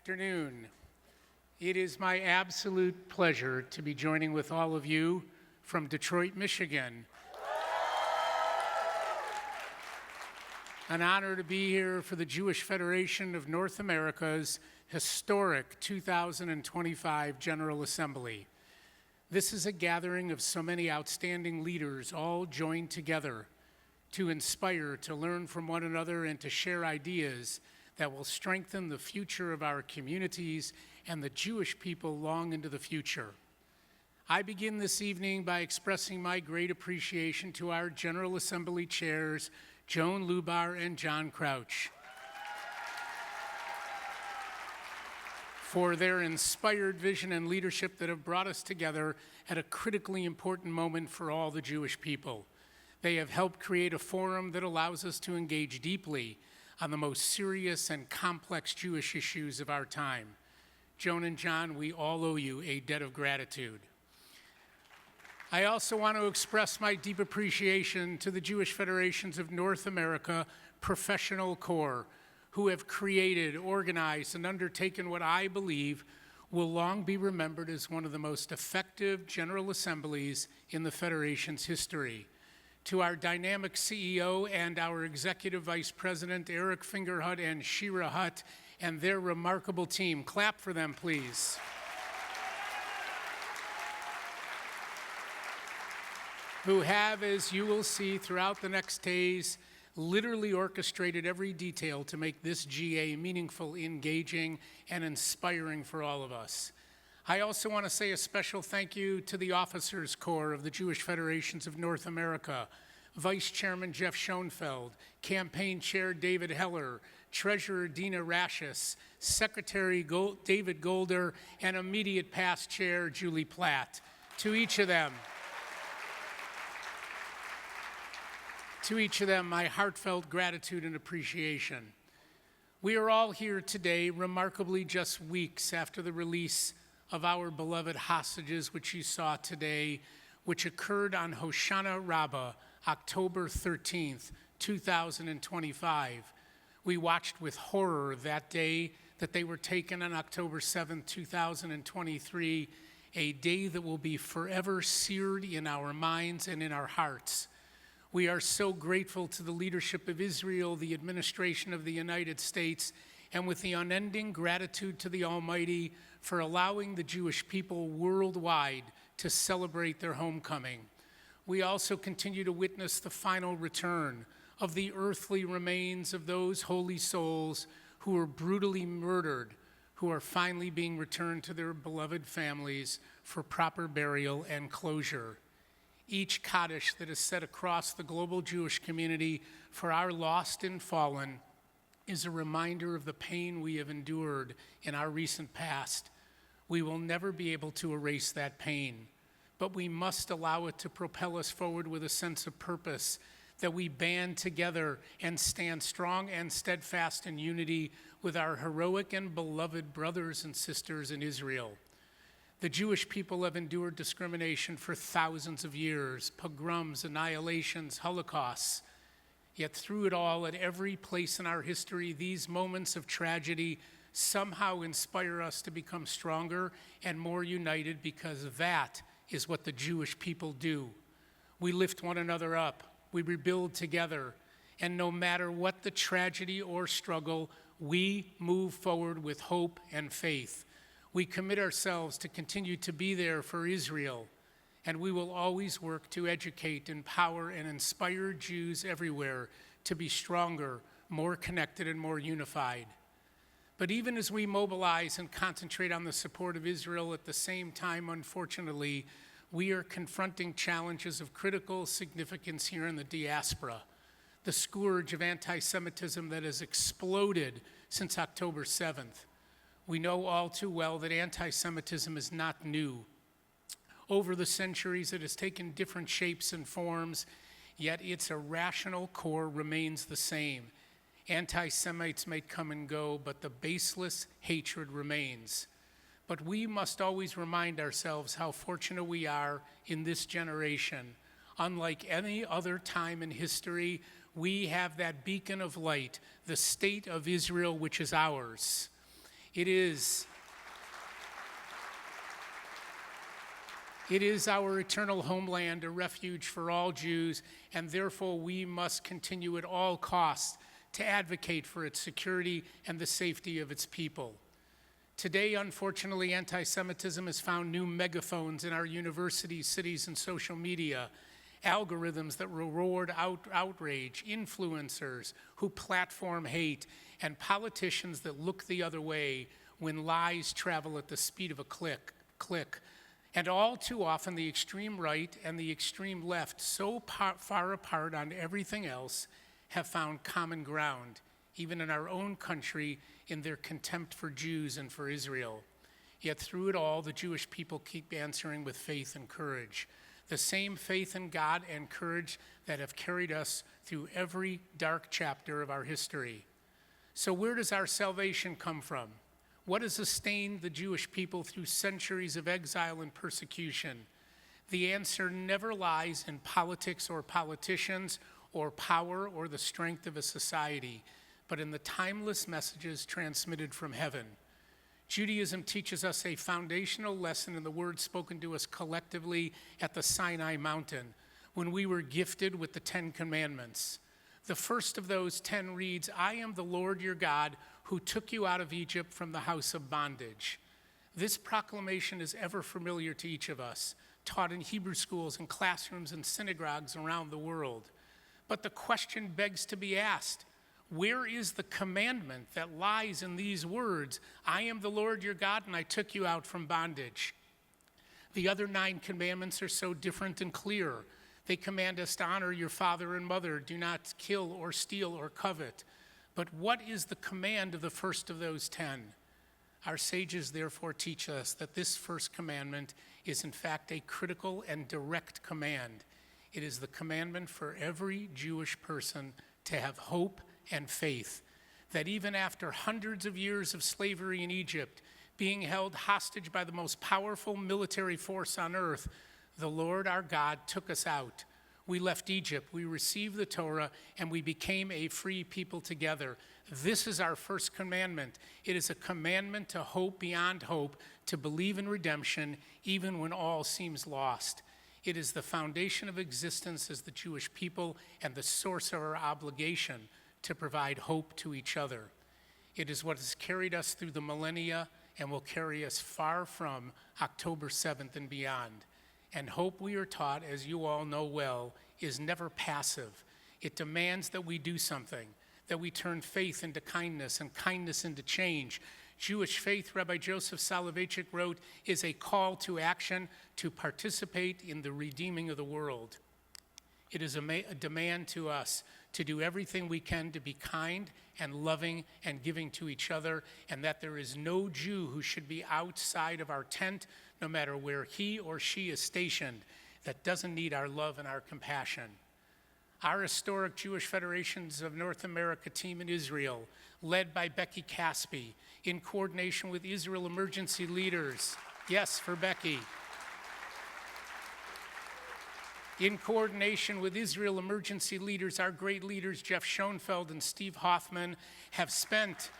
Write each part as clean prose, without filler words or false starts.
afternoon. It is my absolute pleasure to be joining with all of you from Detroit, Michigan. An honor to be here for the Jewish Federation of North America's historic 2025 General Assembly. This is a gathering of so many outstanding leaders all joined together to inspire, to learn from one another, and to share ideas that will strengthen the future of our communities and the Jewish people long into the future. I begin this evening by expressing my great appreciation to our General Assembly chairs, Joan Lubar and John Crouch, for their inspired vision and leadership that have brought us together at a critically important moment for all the Jewish people. They have helped create a forum that allows us to engage deeply on the most serious and complex Jewish issues of our time. Joan and John, we all owe you a debt of gratitude. I also want to express my deep appreciation to the Jewish Federations of North America Professional Corps, who have created, organized, and undertaken what I believe will long be remembered as one of the most effective General Assemblies in the Federation's history. To our dynamic CEO and our Executive Vice President, Eric Fingerhut and Shira Hutt, and their remarkable team. Clap for them, please. Who have, as you will see throughout the next days, literally orchestrated every detail to make this GA meaningful, engaging, and inspiring for all of us. I also want to say a special thank you to the Officers Corps of the Jewish Federations of North America, Vice Chairman Jeff Schoenfeld, Campaign Chair David Heller, Treasurer Dina Rashis, Secretary David Golder, and immediate past Chair Julie Platt. To each of them, my heartfelt gratitude and appreciation. We are all here today, remarkably just weeks after the release of our beloved hostages, which you saw today, which occurred on Hoshana Rabbah, October 13th, 2025. We watched with horror that day that they were taken on October 7th, 2023, a day that will be forever seared in our minds and in our hearts. We are so grateful to the leadership of Israel, the administration of the United States, and with the unending gratitude to the Almighty for allowing the Jewish people worldwide to celebrate their homecoming. We also continue to witness the final return of the earthly remains of those holy souls who were brutally murdered, who are finally being returned to their beloved families for proper burial and closure. Each Kaddish that is said across the global Jewish community for our lost and fallen is a reminder of the pain we have endured in our recent past. We will never be able to erase that pain, but we must allow it to propel us forward with a sense of purpose, that we band together and stand strong and steadfast in unity with our heroic and beloved brothers and sisters in Israel. The Jewish people have endured discrimination for thousands of years, pogroms, annihilations, holocausts. Yet through it all, at every place in our history, these moments of tragedy somehow inspire us to become stronger and more united, because that is what the Jewish people do. We lift one another up, we rebuild together, and no matter what the tragedy or struggle, we move forward with hope and faith. We commit ourselves to continue to be there for Israel, and we will always work to educate, empower, and inspire Jews everywhere to be stronger, more connected, and more unified. But even as we mobilize and concentrate on the support of Israel, at the same time, unfortunately, we are confronting challenges of critical significance here in the diaspora. The scourge of antisemitism that has exploded since October 7th. We know all too well that anti-Semitism is not new. Over the centuries, it has taken different shapes and forms, yet its irrational core remains the same. Anti-Semites may come and go, but the baseless hatred remains. But we must always remind ourselves how fortunate we are in this generation. Unlike any other time in history, we have that beacon of light, the state of Israel, which is ours. It is our eternal homeland, a refuge for all Jews, and therefore we must continue at all costs to advocate for its security and the safety of its people. Today, unfortunately, anti-Semitism has found new megaphones in our universities, cities, and social media. Algorithms that reward outrage, influencers who platform hate, and politicians that look the other way when lies travel at the speed of a click. And all too often, the extreme right and the extreme left, so far apart on everything else, have found common ground, even in our own country, in their contempt for Jews and for Israel. Yet through it all, the Jewish people keep answering with faith and courage. The same faith in God and courage that have carried us through every dark chapter of our history. So where does our salvation come from? What has sustained the Jewish people through centuries of exile and persecution? The answer never lies in politics or politicians or power or the strength of a society, but in the timeless messages transmitted from heaven. Judaism teaches us a foundational lesson in the words spoken to us collectively at the Sinai mountain when we were gifted with the 10 Commandments. The first of those 10 reads, "I am the Lord your God who took you out of Egypt from the house of bondage." This proclamation is ever familiar to each of us, taught in Hebrew schools and classrooms and synagogues around the world. But the question begs to be asked, where is the commandment that lies in these words, "I am the Lord your God and I took you out from bondage"? The other 9 commandments are so different and clear. They command us to honor your father and mother, do not kill or steal or covet. But what is the command of the first of those 10? Our sages therefore teach us that this first commandment is in fact a critical and direct command. It is the commandment for every Jewish person to have hope and faith, that even after hundreds of years of slavery in Egypt, being held hostage by the most powerful military force on earth, the Lord our God took us out. We left Egypt, we received the Torah, and we became a free people together. This is our first commandment. It is a commandment to hope beyond hope, to believe in redemption, even when all seems lost. It is the foundation of existence as the Jewish people and the source of our obligation to provide hope to each other. It is what has carried us through the millennia and will carry us far from October 7th and beyond. And hope, we are taught, as you all know well, is never passive. It demands that we do something, that we turn faith into kindness and kindness into change. Jewish faith, Rabbi Joseph Soloveitchik wrote, is a call to action to participate in the redeeming of the world. It is a demand to us to do everything we can to be kind and loving and giving to each other, and that there is no Jew who should be outside of our tent, no matter where he or she is stationed, that doesn't need our love and our compassion. Our historic Jewish Federations of North America team in Israel, led by Becky Caspi, in coordination with Israel emergency leaders, yes, for Becky, in coordination with Israel emergency leaders, our great leaders, Jeff Schoenfeld and Steve Hoffman, have spent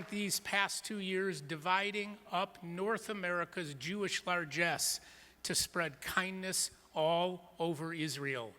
these past 2 years dividing up North America's Jewish largesse to spread kindness all over Israel.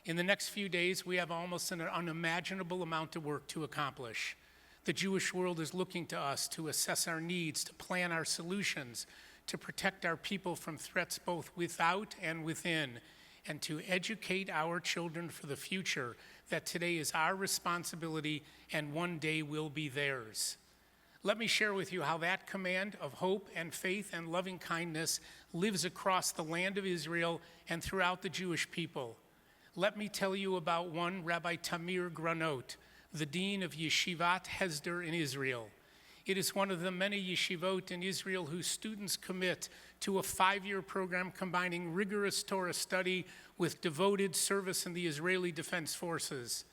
In the next few days, we have almost an unimaginable amount of work to accomplish. The Jewish world is looking to us to assess our needs, to plan our solutions, to protect our people from threats both without and within, and to educate our children for the future that today is our responsibility and one day will be theirs. Let me share with you how that command of hope and faith and loving kindness lives across the land of Israel and throughout the Jewish people. Let me tell you about one Rabbi Tamir Granot, the dean of Yeshivat Hesder in Israel. It is one of the many yeshivot in Israel whose students commit to a 5-year program combining rigorous Torah study with devoted service in the Israeli Defense Forces.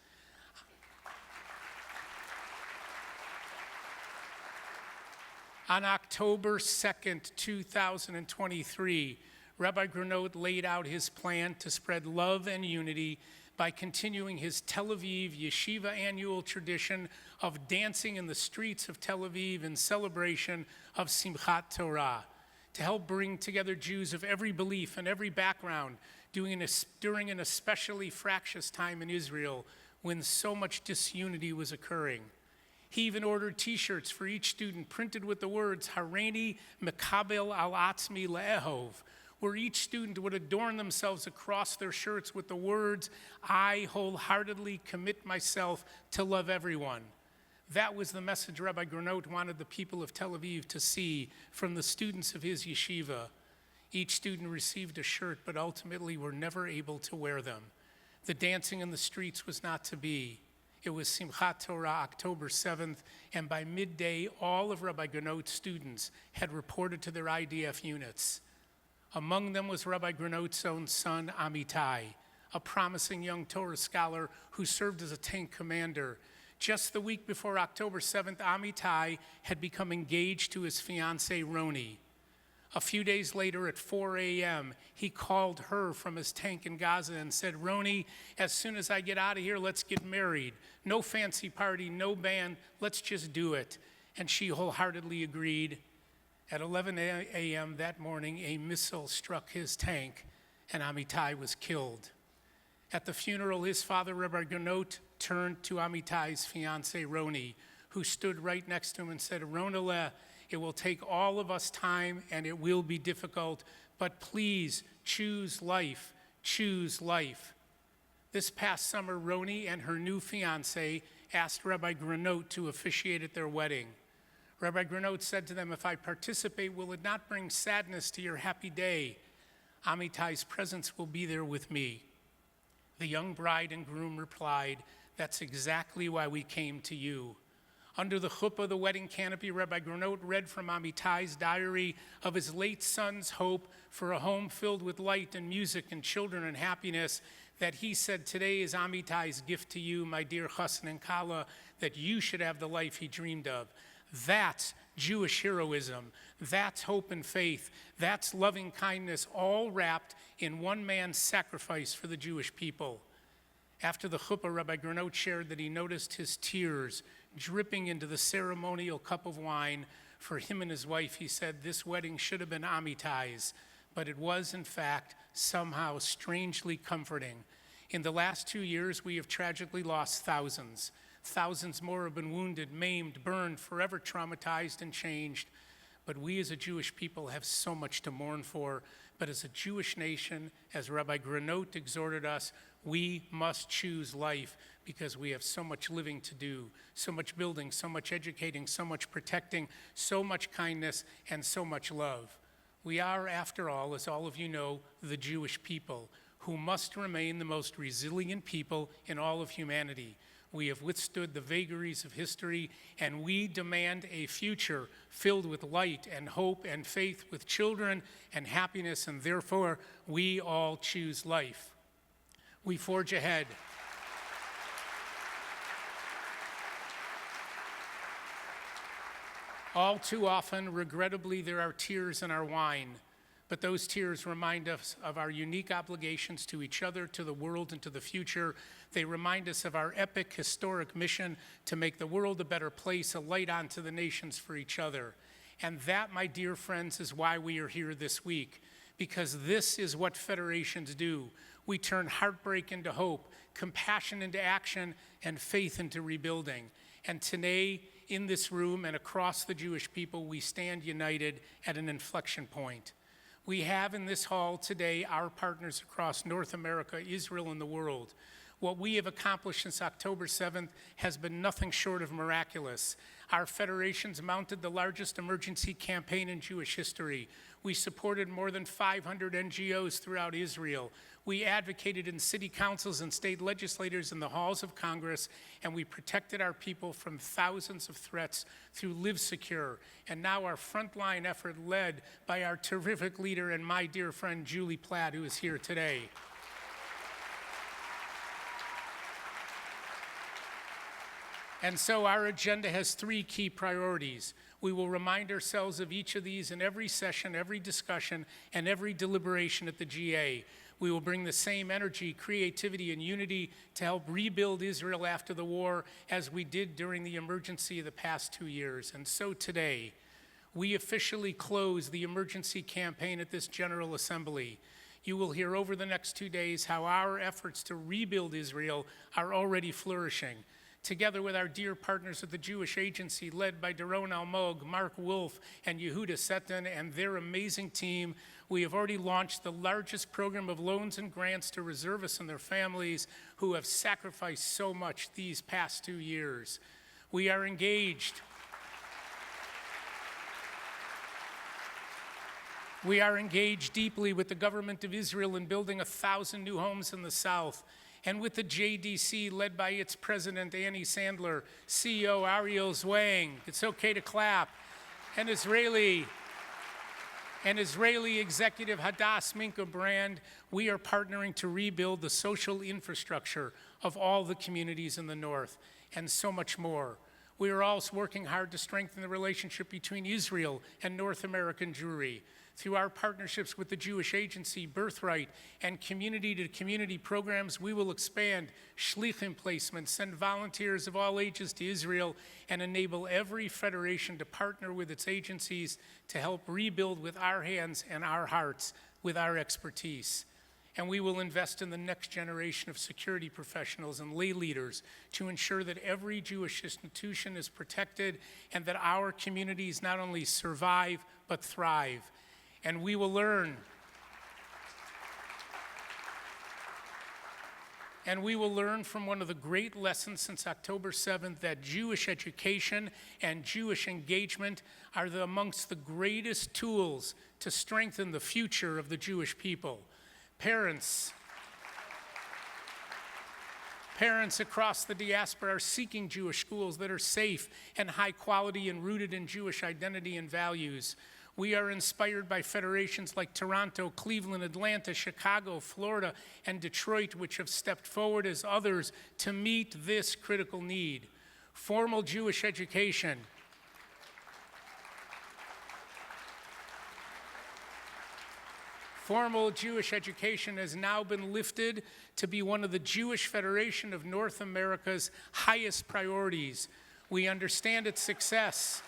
On October 2nd, 2023, Rabbi Granot laid out his plan to spread love and unity by continuing his Tel Aviv yeshiva annual tradition of dancing in the streets of Tel Aviv in celebration of Simchat Torah, to help bring together Jews of every belief and every background during an especially fractious time in Israel when so much disunity was occurring. He even ordered T-shirts for each student printed with the words, Hareini Mekabel al Atzmi Le'ehov, where each student would adorn themselves across their shirts with the words, I wholeheartedly commit myself to love everyone. That was the message Rabbi Granot wanted the people of Tel Aviv to see from the students of his yeshiva. Each student received a shirt, but ultimately were never able to wear them. The dancing in the streets was not to be. It was Simchat Torah, October 7th, and by midday, all of Rabbi Granot's students had reported to their IDF units. Among them was Rabbi Granot's own son, Amitai, a promising young Torah scholar who served as a tank commander. Just the week before October 7th, Amitai had become engaged to his fiancée, Roni. A few days later at 4 a.m., he called her from his tank in Gaza and said, Roni, as soon as I get out of here, let's get married. No fancy party, no band, let's just do it. And she wholeheartedly agreed. At 11 a.m. that morning, a missile struck his tank, and Amitai was killed. At the funeral, his father, Rabbi Granot, turned to Amitai's fiancée, Roni, who stood right next to him and said, Ronaleh, it will take all of us time and it will be difficult, but please choose life, choose life. This past summer, Roni and her new fiancé asked Rabbi Granot to officiate at their wedding. Rabbi Granot said to them, if I participate, will it not bring sadness to your happy day? Amitai's presence will be there with me. The young bride and groom replied, that's exactly why we came to you. Under the chuppah, the wedding canopy, Rabbi Granot read from Amitai's diary of his late son's hope for a home filled with light and music and children and happiness, that he said, today is Amitai's gift to you, my dear Chassan and Kala, that you should have the life he dreamed of. That's Jewish heroism. That's hope and faith. That's loving kindness, all wrapped in one man's sacrifice for the Jewish people. After the chuppah, Rabbi Granot shared that he noticed his tears dripping into the ceremonial cup of wine. For him and his wife, he said, this wedding should have been Amitai's, but it was, in fact, somehow strangely comforting. In the last 2 years, we have tragically lost thousands. Thousands more have been wounded, maimed, burned, forever traumatized and changed. But we as a Jewish people have so much to mourn for. But as a Jewish nation, as Rabbi Granot exhorted us, we must choose life because we have so much living to do, so much building, so much educating, so much protecting, so much kindness, and so much love. We are, after all, as all of you know, the Jewish people, who must remain the most resilient people in all of humanity. We have withstood the vagaries of history, and we demand a future filled with light and hope and faith, with children and happiness, and therefore we all choose life. We forge ahead. All too often, regrettably, there are tears in our wine. But those tears remind us of our unique obligations to each other, to the world, and to the future. They remind us of our epic, historic mission to make the world a better place, a light onto the nations for each other. And that, my dear friends, is why we are here this week, because this is what federations do. We turn heartbreak into hope, compassion into action, and faith into rebuilding. And today, in this room and across the Jewish people, we stand united at an inflection point. We have in this hall today our partners across North America, Israel, and the world. What we have accomplished since October 7th has been nothing short of miraculous. Our federations mounted the largest emergency campaign in Jewish history. We supported more than 500 NGOs throughout Israel. We advocated in city councils and state legislators in the halls of Congress, and we protected our people from thousands of threats through Live Secure. And now our frontline effort led by our terrific leader and my dear friend Julie Platt, who is here today. And so our agenda has 3 key priorities. We will remind ourselves of each of these in every session, every discussion, and every deliberation at the GA. We will bring the same energy, creativity, and unity to help rebuild Israel after the war as we did during the emergency of the past 2 years. And so today, we officially close the emergency campaign at this General Assembly. You will hear over the next 2 days how our efforts to rebuild Israel are already flourishing. Together with our dear partners at the Jewish Agency, led by Doron Almog, Mark Wolf, and Yehuda Seton, and their amazing team, we have already launched the largest program of loans and grants to reservists and their families who have sacrificed so much these past 2 years. We are engaged. We are engaged deeply with the government of Israel in building 1,000 new homes in the South, and with the JDC, led by its president, Annie Sandler, CEO, Ariel Zwang, it's okay to clap, and Israeli executive Hadass Minka Brand. We are partnering to rebuild the social infrastructure of all the communities in the North, and so much more. We are also working hard to strengthen the relationship between Israel and North American Jewry. Through our partnerships with the Jewish Agency, Birthright, and community-to-community programs, we will expand shlichim placements, send volunteers of all ages to Israel, and enable every federation to partner with its agencies to help rebuild with our hands and our hearts, with our expertise. And we will invest in the next generation of security professionals and lay leaders to ensure that every Jewish institution is protected and that our communities not only survive, but thrive. And we will learn. And we will learn from one of the great lessons since October 7th that Jewish education and Jewish engagement are amongst the greatest tools to strengthen the future of the Jewish people. Parents across the diaspora are seeking Jewish schools that are safe and high quality and rooted in Jewish identity and values. We are inspired by federations like Toronto, Cleveland, Atlanta, Chicago, Florida, and Detroit, which have stepped forward as others to meet this critical need. Formal Jewish education. Formal Jewish education has now been lifted to be one of the Jewish Federation of North America's highest priorities. We understand its success.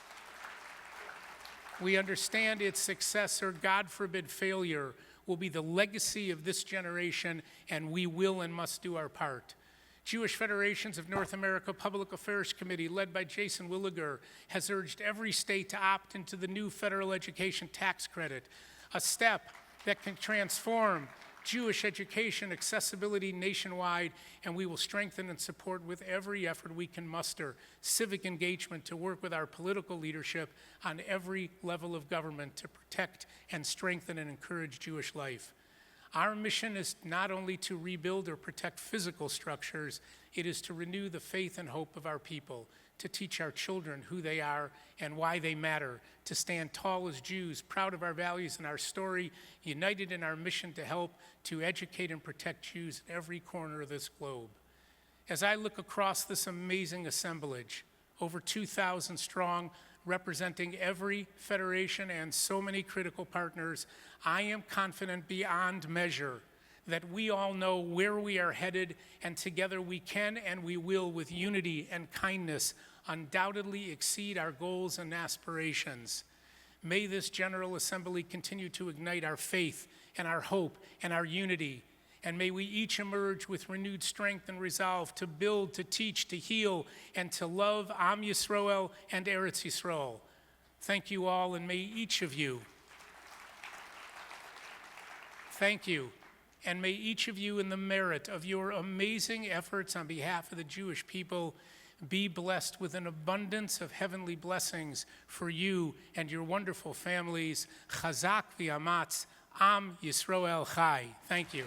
We understand its success, or God forbid failure, will be the legacy of this generation, and we will and must do our part. Jewish Federations of North America Public Affairs Committee, led by Jason Williger, has urged every state to opt into the new federal education tax credit, a step that can transform Jewish education accessibility nationwide, and we will strengthen and support with every effort we can muster civic engagement to work with our political leadership on every level of government to protect and strengthen and encourage Jewish life. Our mission is not only to rebuild or protect physical structures, it is to renew the faith and hope of our people, to teach our children who they are and why they matter, to stand tall as Jews, proud of our values and our story, united in our mission to help to educate and protect Jews in every corner of this globe. As I look across this amazing assemblage, over 2,000 strong, representing every federation and so many critical partners, I am confident beyond measure that we all know where we are headed, and together we can and we will, with unity and kindness, undoubtedly exceed our goals and aspirations. May this General Assembly continue to ignite our faith and our hope and our unity, and may we each emerge with renewed strength and resolve to build, to teach, to heal, and to love Am Yisrael and Eretz Yisrael. Thank you all, and may each of you, thank you. And may each of you, in the merit of your amazing efforts on behalf of the Jewish people, be blessed with an abundance of heavenly blessings for you and your wonderful families. Chazak v'amatz, Am Yisrael Chai. Thank you.